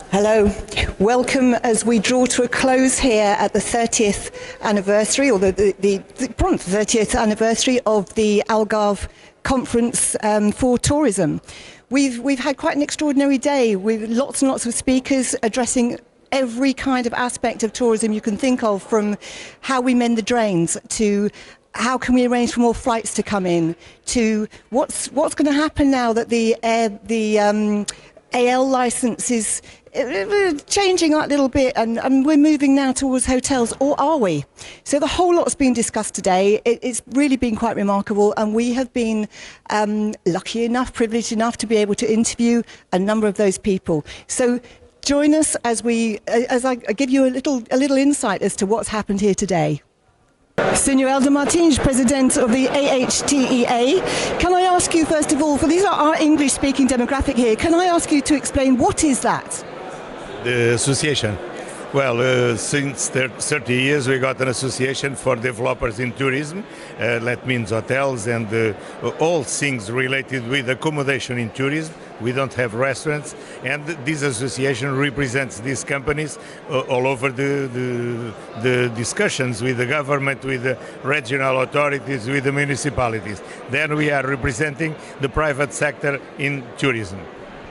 Hello, welcome as we draw to a close here at the 30th anniversary, or the 30th anniversary of the Algarve Conference for Tourism. We've had quite an extraordinary day with lots and lots of speakers addressing every kind of aspect of tourism you can think of, from how we mend the drains to how can we arrange for more flights to come in, to what's going to happen now that the AL licence is changing a little bit, and we're moving now towards hotels, or are we? So the whole lot's been discussed today. It's really been quite remarkable, and we have been lucky enough, privileged enough to be able to interview a number of those people. So join us as I give you a little insight as to what's happened here today. Senor Elder Martins, President of the AHETA, can I ask you first of all, for these are our English-speaking demographic here, can I ask you to explain what is that? The association. Well, since 30 years we got an association for developers in tourism. That means hotels and all things related with accommodation in tourism. We don't have restaurants, and this association represents these companies all over the discussions with the government, with the regional authorities, with the municipalities. Then we are representing the private sector in tourism.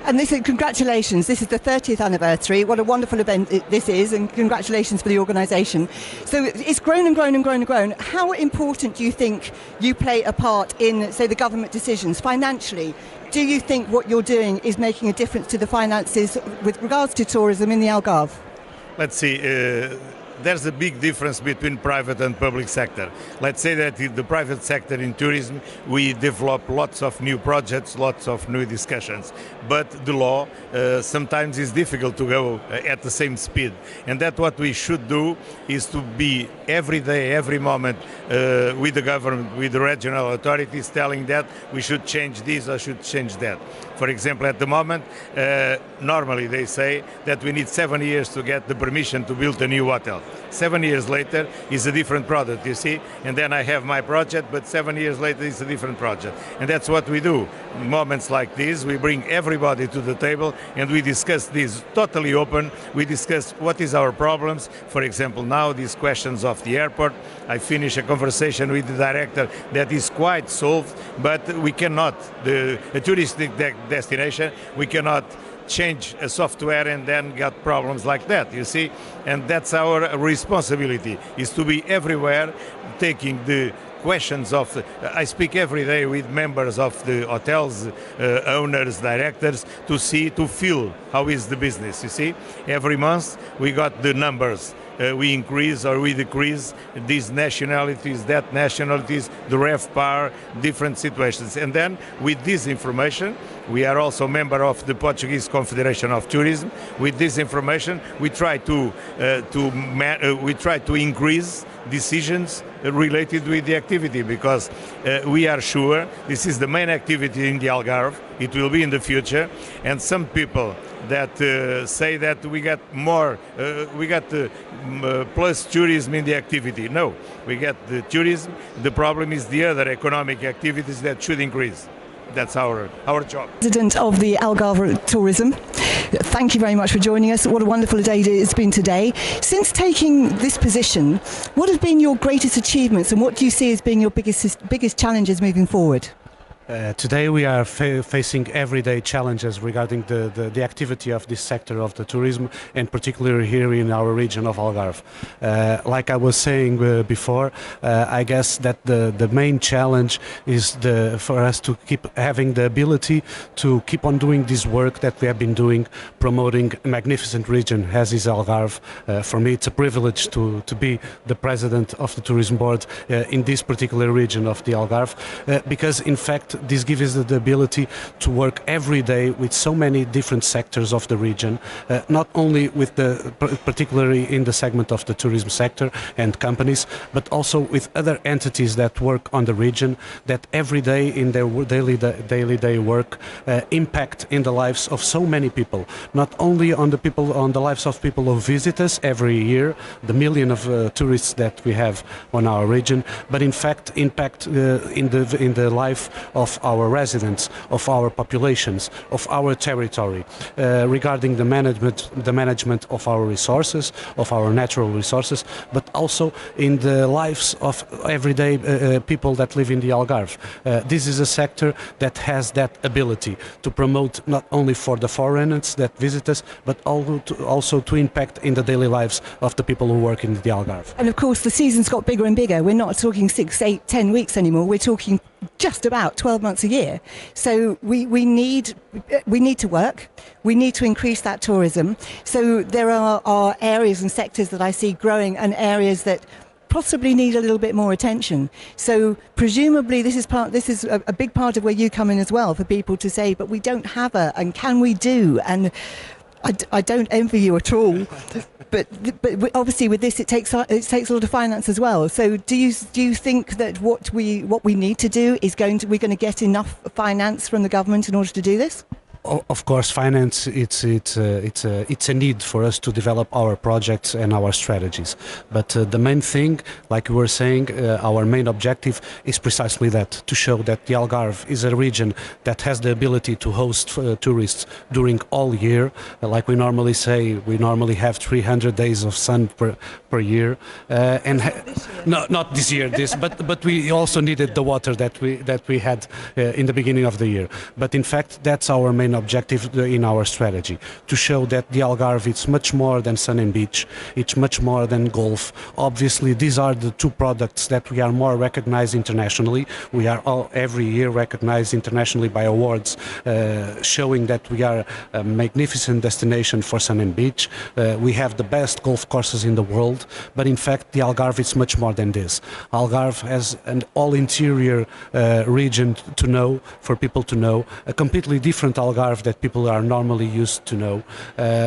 And congratulations, this is the 30th anniversary. What a wonderful event this is, and congratulations for the organisation. So it's grown and grown and grown and grown. How important do you think you play a part in, say, the government decisions financially? Do you think what you're doing is making a difference to the finances with regards to tourism in the Algarve? Let's see. There's a big difference between private and public sector. Let's say that in the private sector in tourism, we develop lots of new projects, lots of new discussions. But the law sometimes is difficult to go at the same speed. And that's what we should do, is to be every day, every moment with the government, with the regional authorities, telling that we should change this or should change that. For example, at the moment, normally they say that we need 7 years to get the permission to build a new hotel. 7 years later is a different product, you see, and then I have my project, but 7 years later it's a different project. And that's what we do. In moments like this, we bring everybody to the table and we discuss this totally open. We discuss what is our problems. For example, now these questions of the airport, I finish a conversation with the director that is quite solved, but we cannot, a touristic destination, we cannot change a software and then get problems like that, you see. And that's our responsibility, is to be everywhere, taking the questions of I speak every day with members of the hotels, owners, directors, to feel how is the business, you see. Every month we got the numbers. We increase or we decrease these nationalities, that nationalities, the RevPAR, different situations. And then with this information, we are also member of the Portuguese Confederation of Tourism. With this information, we try to increase decisions related with the activity, because we are sure this is the main activity in the Algarve. It will be in the future, and some people that say that we got more, plus tourism in the activity. No, we get the tourism. The problem is the other economic activities that should increase. That's our job. President of the Algarve Tourism, thank you very much for joining us. What a wonderful day it's been today. Since taking this position, what have been your greatest achievements, and what do you see as being your biggest challenges moving forward? Today we are facing everyday challenges regarding the activity of this sector of the tourism, and particularly here in our region of Algarve. Like I was saying before, I guess that the main challenge is for us to keep having the ability to keep on doing this work that we have been doing, promoting a magnificent region as is Algarve. For me it's a privilege to be the president of the tourism board in this particular region of the Algarve, because in fact fact, this gives us the ability to work every day with so many different sectors of the region, not only with particularly in the segment of the tourism sector and companies, but also with other entities that work on the region, that every day in their daily work impact in the lives of so many people, not only on the lives of people who visit us every year, the million of tourists that we have on our region, but in fact impact in the life of our residents, of our populations, of our territory, regarding the management of our resources, of our natural resources, but also in the lives of everyday people that live in the Algarve. This is a sector that has that ability to promote not only for the foreigners that visit us, but also to impact in the daily lives of the people who work in the Algarve. And of course, the season's got bigger and bigger. We're not talking 6, 8, 10 weeks anymore. We're talking just about 12 months a year. So we need to work. We need to increase that tourism. So there are areas and sectors that I see growing, and areas that possibly need a little bit more attention. So presumably this is a big part of where you come in as well, for people to say, but we don't have and can we do? And I don't envy you at all. But obviously with this it takes a lot of finance as well. So do you think that what we need to do is we're going to get enough finance from the government in order to do this? Of course, finance, it's a need for us to develop our projects and our strategies. But the main thing, like we were saying, our main objective is precisely that, to show that the Algarve is a region that has the ability to host tourists during all year. Like we normally say, we normally have 300 days of sun per year. Not this year, but we also needed the water that we had in the beginning of the year. But in fact, that's our main objective in our strategy, to show that the Algarve is much more than sun and beach, it's much more than golf. Obviously, these are the two products that we are more recognized internationally. We are every year recognized internationally by awards, showing that we are a magnificent destination for sun and beach. We have the best golf courses in the world, but in fact the Algarve is much more than this. Algarve has an all-interior region to know, for people to know, a completely different Algarve that people are normally used to know.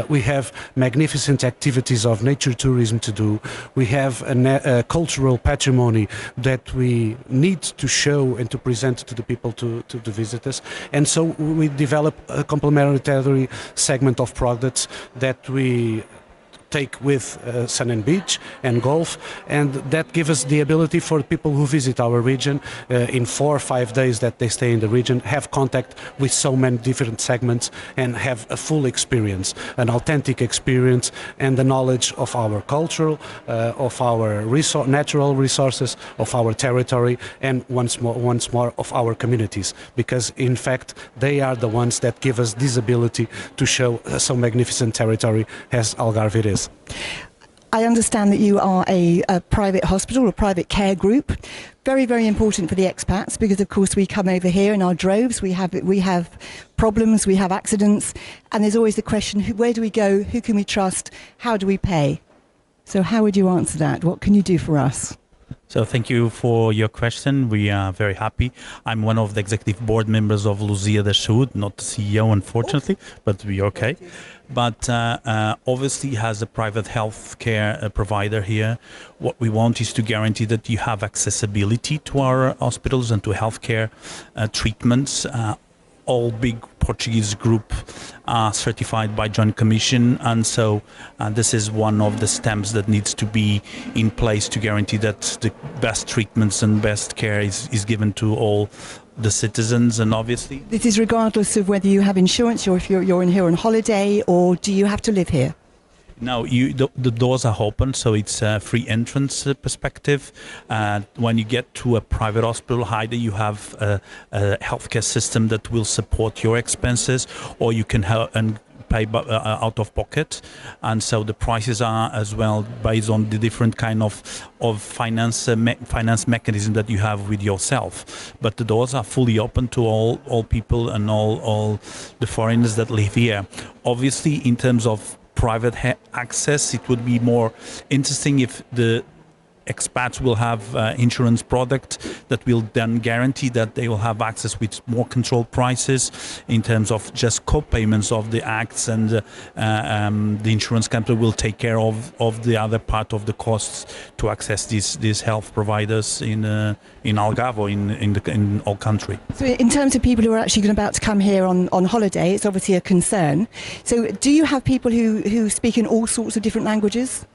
We have magnificent activities of nature tourism to do. We have a cultural patrimony that we need to show and to present to the people to visit us. And so we develop a complementary segment of products that we take with sun and beach and golf, and that gives us the ability for people who visit our region in 4 or 5 days that they stay in the region, have contact with so many different segments and have a full experience, an authentic experience, and the knowledge of our culture, of our natural resources, of our territory, and once more of our communities, because in fact they are the ones that give us this ability to show so magnificent territory as Algarve it is. I understand that you are a private hospital, a private care group. Very, very important for the expats, because of course we come over here in our droves. We have problems, we have accidents, and there's always the question: where do we go? Who can we trust? How do we pay? So how would you answer that? What can you do for us? So thank you for your question. We are very happy. I'm one of the executive board members of Luzia da Saúde, not the CEO, unfortunately, but we're okay. But obviously, as a private healthcare provider here, what we want is to guarantee that you have accessibility to our hospitals and to healthcare treatments. All big Portuguese group are certified by Joint Commission, and so this is one of the stamps that needs to be in place to guarantee that the best treatments and best care is given to all the citizens. And obviously this is regardless of whether you have insurance or if you're in here on holiday, or do you have to live here? No, the doors are open, so it's a free entrance perspective. When you get to a private hospital, either you have a healthcare system that will support your expenses, or you can pay out of pocket, and so the prices are as well based on the different kind of finance mechanism that you have with yourself. But the doors are fully open to all people and all the foreigners that live here. Obviously, in terms of private access, it would be more interesting if the expats will have insurance product that will then guarantee that they will have access with more controlled prices in terms of just co-payments of the acts, and the insurance company will take care of the other part of the costs to access these health providers in Algarve or in all country. So in terms of people who are actually about to come here on holiday, it's obviously a concern. So do you have people who speak in all sorts of different languages?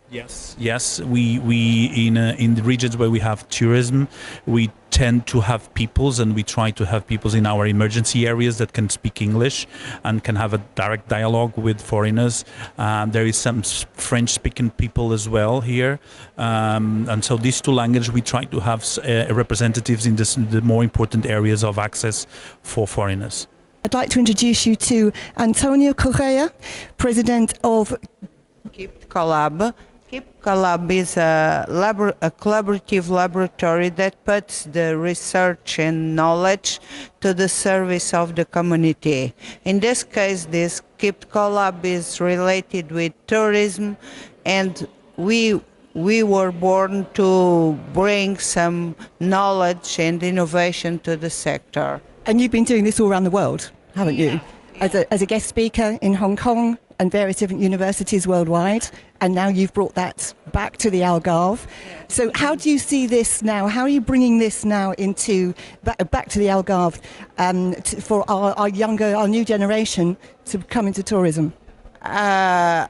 Yes. We in the regions where we have tourism, we tend to have peoples, and we try to have peoples in our emergency areas that can speak English and can have a direct dialogue with foreigners. There is some French-speaking people as well here, and so these two languages we try to have representatives in the more important areas of access for foreigners. I'd like to introduce you to Antonio Correa, President of Keep Collab. Keep Collab is a collaborative laboratory that puts the research and knowledge to the service of the community. In this case, this Keep Collab is related with tourism, and we were born to bring some knowledge and innovation to the sector. And you've been doing this all around the world, haven't you? As a guest speaker in Hong Kong and various different universities worldwide, and now you've brought that back to the Algarve. So how do you see this now? How are you bringing this now back to the Algarve for our new generation to come into tourism? I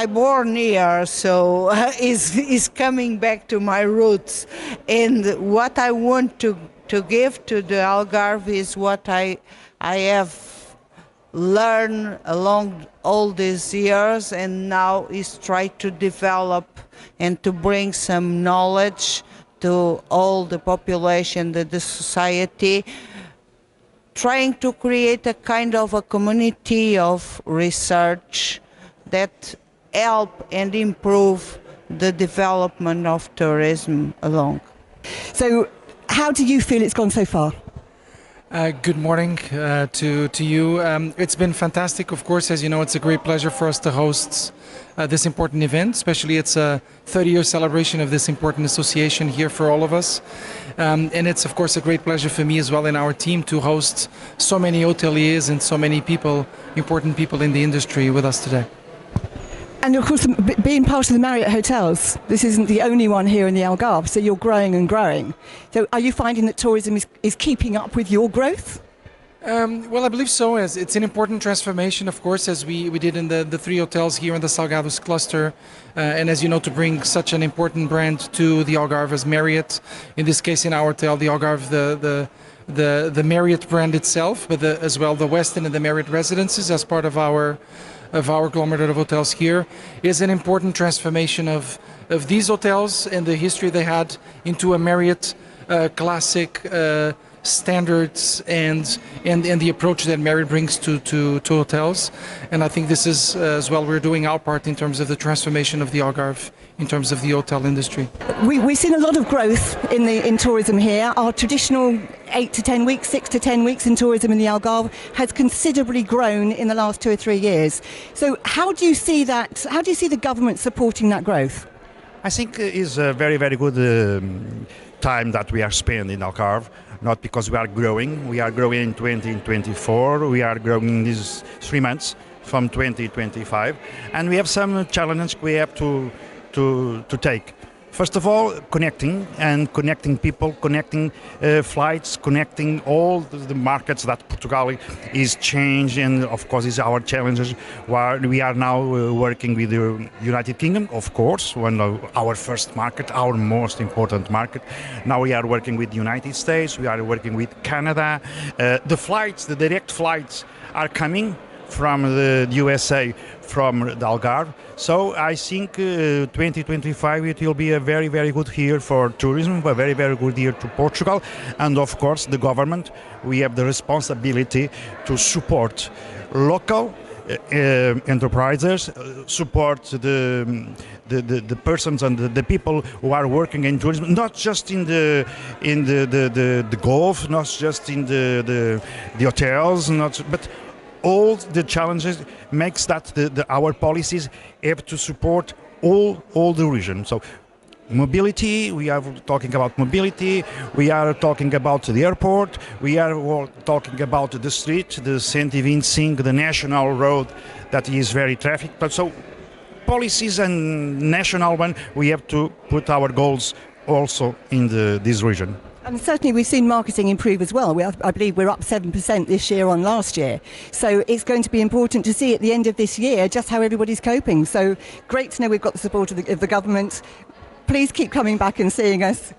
born here, so is coming back to my roots. And what I want to give to the Algarve is what I have learned along all these years, and now is try to develop and to bring some knowledge to all the population, the society, trying to create a kind of a community of research that help and improve the development of tourism along. So how do you feel it's gone so far? Good morning to you. It's been fantastic. Of course, as you know, it's a great pleasure for us to host this important event, especially it's a 30-year celebration of this important association here for all of us. And it's, of course, a great pleasure for me as well and our team to host so many hoteliers and so many people, important people in the industry with us today. And of course, being part of the Marriott hotels, this isn't the only one here in the Algarve, so you're growing and growing. So are you finding that tourism is keeping up with your growth? Well, I believe so. As it's an important transformation, of course, as we did in the three hotels here in the Salgados cluster. And as you know, to bring such an important brand to the Algarve as Marriott, in this case in our hotel, the Algarve, the Marriott brand itself, but as well the Westin and the Marriott residences as part of our conglomerate of hotels here, is an important transformation of these hotels and the history they had into a Marriott classic standards and the approach that Marriott brings to hotels. And I think this is as well, we're doing our part in terms of the transformation of the Algarve in terms of the hotel industry. We've seen a lot of growth in tourism here. Our traditional 8 to 10 weeks, 6 to 10 weeks in tourism in the Algarve has considerably grown in the last 2 or 3 years. So how do you see that? How do you see the government supporting that growth? I think it's a very, very good time that we are spending in Algarve. Not because we are growing in 2024, we are growing in these 3 months from 2025, and we have some challenges we have to take. First of all, connecting people, connecting flights, connecting all the markets that Portugal is changing, and of course is our challenges. Where we are now working with the United Kingdom, of course, one of our first market, our most important market. Now we are working with the United States, we are working with Canada. The flights, the direct flights are coming from the USA, from the Algarve. So I think 2025 it will be a very, very good year for tourism, a very, very good year to Portugal. And of course the government, we have the responsibility to support local enterprises, support the persons and the people who are working in tourism, not just in the Gulf, not just in the hotels, but all the challenges makes that our policies have to support all the region. So mobility, we are talking about mobility, we are talking about the airport, we are talking about the street, the 125, the national road that is very traffic. But so policies and national one, we have to put our goals also in this region. And certainly we've seen marketing improve as well. I believe we're up 7% this year on last year. So it's going to be important to see at the end of this year just how everybody's coping. So great to know we've got the support of the government. Please keep coming back and seeing us.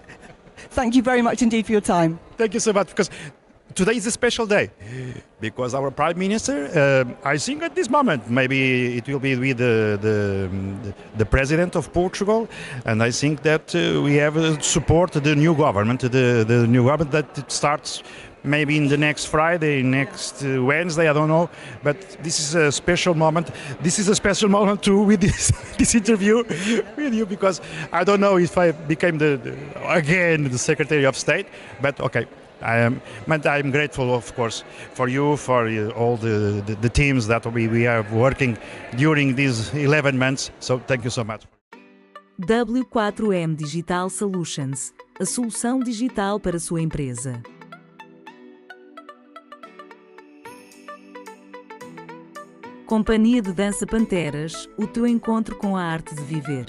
Thank you very much indeed for your time. Thank you so much, because today is a special day, because our Prime Minister, I think at this moment, maybe it will be with the President of Portugal, and I think that we have support the new government, the new government that starts maybe in the next Friday, next Wednesday, I don't know, but this is a special moment. This is a special moment too with this interview with you, because I don't know if I became again the Secretary of State, but okay. I'm grateful, of course, for you, for all the teams that we are working during these 11 months. So thank you so much. W4M Digital Solutions, a solução digital para a sua empresa. Companhia de Dança Panteras, o teu encontro com a arte de viver.